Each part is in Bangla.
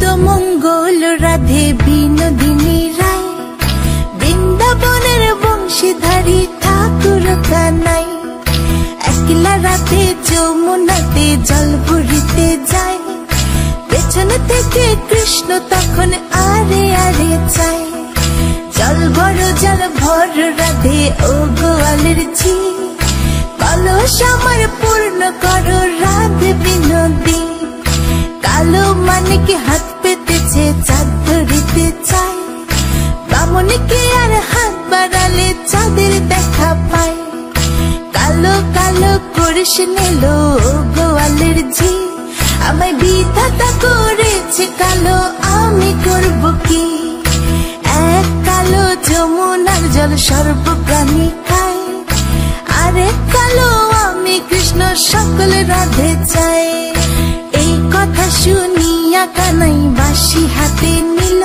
মঙ্গল রাধে বিনোদিনী রায়, বৃন্দাবনের বংশীধারী ঠাকুর কানাই। একলা রাতে যমুনাতে জল ভরিতে যায়, পেছন থেকে কৃষ্ণ তখন আরে আরে চায়। জল ভর রাধে ও গোয়ালের ঝি, কলস আমার পূর্ণ করো রাধে বিনোদী। কালো মানিকে হাত পেতেছে চাঁদ ধরিতে চায়, বামুনিকে আর হাত বাড়ালে চাঁদের দেখা পায়। কালো কালো করিস নিল গোয়ালের ঝি, আমায় বিধাতা করেছে কালো, আমি করব কি? এক কালো যমুনার জল সর্ব প্রাণী খায়, আরেক কালো আমি কৃষ্ণ সকল রাধে চাই। এই কথা শুনিয়া কানাই বাঁশি হাতে নিল,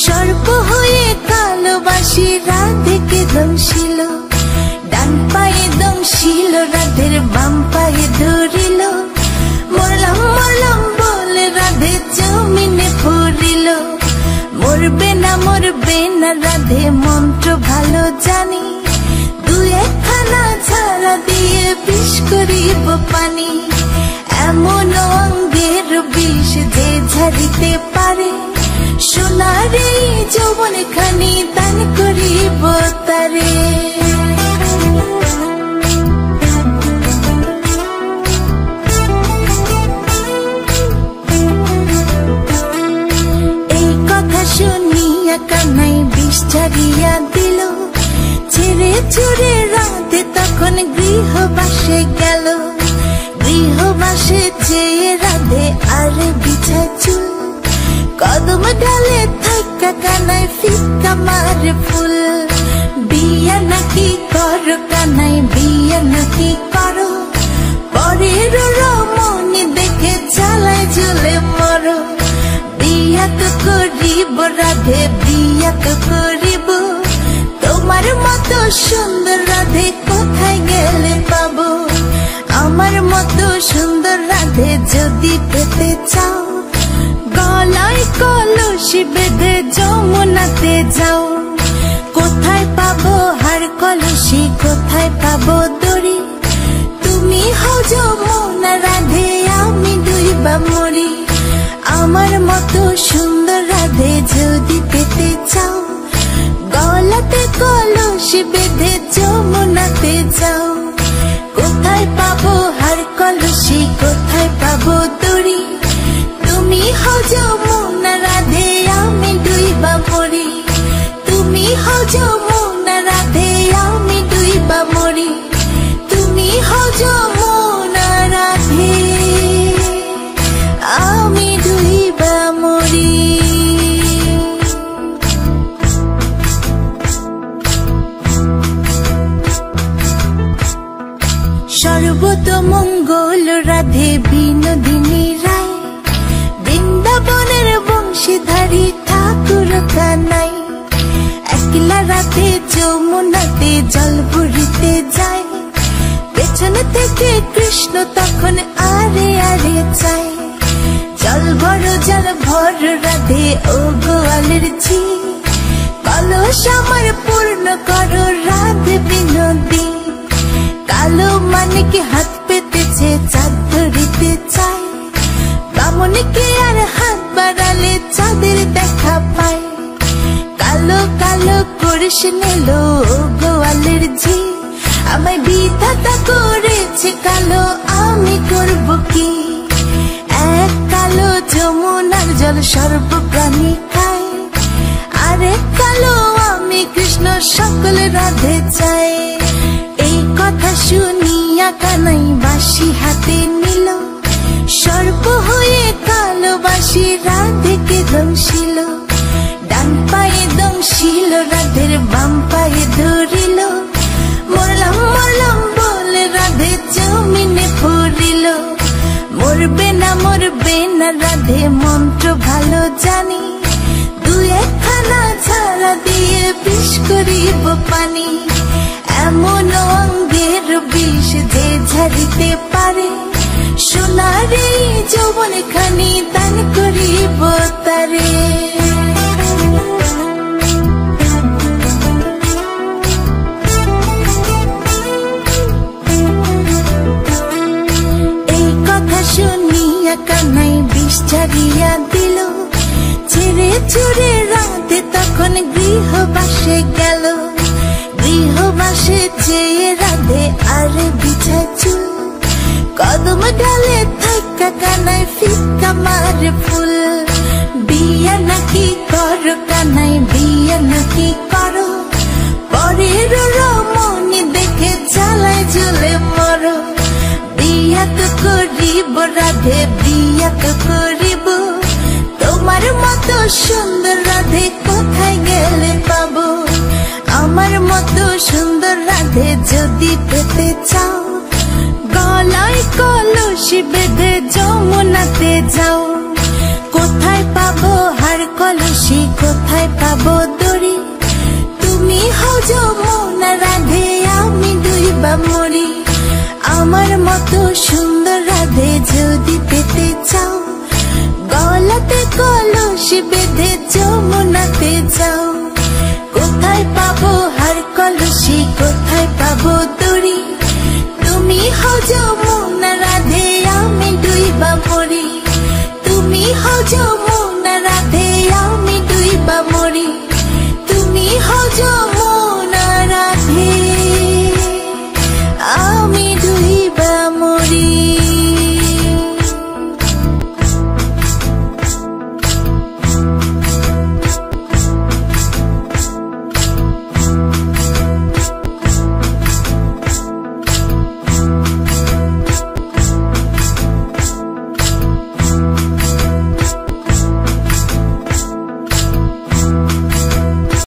সর্প হয়ে কালো বাঁশি রাধেকে দংশিল। ডান পায়ে দংশিল রাধের বাম পায়ে ধরিল, মরলাম মরলাম বলে রাধে জমিনে পড়িল। মরবে না রাধে মন্ত্র ভালো জানি, দু একখানা ছাড়া দিয়ে বিষ করিব পানি। এমন অঙ্গের বিষ যে ঝাড়িতে পারে, সোনার এই যৌবন খানি দান করিব তারে। এই কথা শুনিয়া কানাই বিষ ঝাড়িয়া দিল, ছেড়ে ছুড়ে রাধে তখন গৃহবাসে গেল। গৃহবাসে যেয়ে রাধে আর বিছায় চুল, কদম ডালে থাকা কানাই ফিক্কা মারে ফুল। বিয়া নাকি করো কানাই বিয়া নাকি করো, পরের রমণী দেখে জ্বালায় জ্বলে মরো। বিয়া তো করিব রাধে বিয়া তো করিব, তোমার মতো সুন্দর রাধে কোথায় গেলে পাবো? আমার মতো সুন্দর রাধে যদি পেতে চাও, গলায় কলসি বেঁধে যমুনাতে যাও। কোথায় পাবো হার কলসি, কোথায় পাবো দড়ি? তুমি হও যমুনা রাধে, আমি ডুইবা মরি। আমার মতো সুন্দর রাধে যদি পেতে চাও, গলাতে কলসি বেঁধে যমুনাতে যাও। কোথায় পাবো হার কলসি, কোথায় পাবো দড়ি? তুমি হও যমুনা রাধে, আমি ডুইবা মরি। তুমি হও যমুনা রাধে, আমি ডুইবা মরি। তুমি হও যমুনা রাধে, আমি ডুইবা মরি। সর্বতমঙ্গল রাধে বিনোদিনী রায়, বৃন্দাবনের বংশীধারী ঠাকুর কানাই। একলা রাতে যমুনাতে জল ভরিতে যায়, পেছন থেকে কৃষ্ণ তখন আরে আরে চায়। জল ভর রাধে ও গোয়ালের ঝি, কলস আমার পূর্ণ করো রাধে বিনোদী। কালো মানিকে হাত পেতেছে চাঁদ ধরিতে চায়, বামুনিকে আর হাত বাড়ালে চাঁদের দেখা পায়। কালো কালো করিস নিল গোয়ালের ঝি, আমায় বিধাতা করেছে কালো, আমি করব কি? এক কালো যমুনার জল সর্ব প্রাণী খায়, আরেক কালো আমি কৃষ্ণ সকল রাধে চাই। এই কথা শুনিয়া কানাই বাঁশি হাতে নিল, সর্প হয়ে কালো বাঁশি রাধেকে দংশিল। ডান পায়ে দংশিল রাধের বাম পায়ে ধরিল, মরলাম মরলাম বলে রাধে জমিনে পড়িল। মরবে না রাধে মন্ত্র ভালো জানি, দু একখানা ছাড়া দিয়ে বিষ করিব পানি। এমন অঙ্গের বিষ যে ঝাড়িতে পারে, সোনার এই যৌবন খানি দান করিব তারে। এই কথা শুনিয়া কানাই বিষ ছাড়িয়া দিল, ছেড়ে ছুড়ে রাতে তখন গৃহবাসে গেল। গৃহবাসে যেয়ে রাধে আর বিছায় চুল, কদম ডালে থাকা কানাই ফিক্কা মারে ফুল। বিয়া নাকি করো কানাই, বিয়া নাকি করো, পরের রমণী দেখে জ্বালায় জ্বলে মরো। বিয়া তো করিব রাধে, বিয়া তো করিব, তোমার মতো সুন্দর রাধে কোথায় গেলে পাবো। আমার মতো সুন্দর রাধে যদি পেতে চাও, গলায় কলসি বেঁধে যমুনাতে যাও। কোথায় পাবো হার কলসি, কোথায় পাবো দড়ি, তুমি হও যমুনা রাধে, আমি ডুইবা মরি। আমার মতো সুন্দর রাধে যদি পেতে চাও, গলাতে কলসি বেঁধে যমুনাতে যাও। কোথায় পাবো হার কলসি, কোথায় পাবো দড়ি, তুমি হও যমুনা।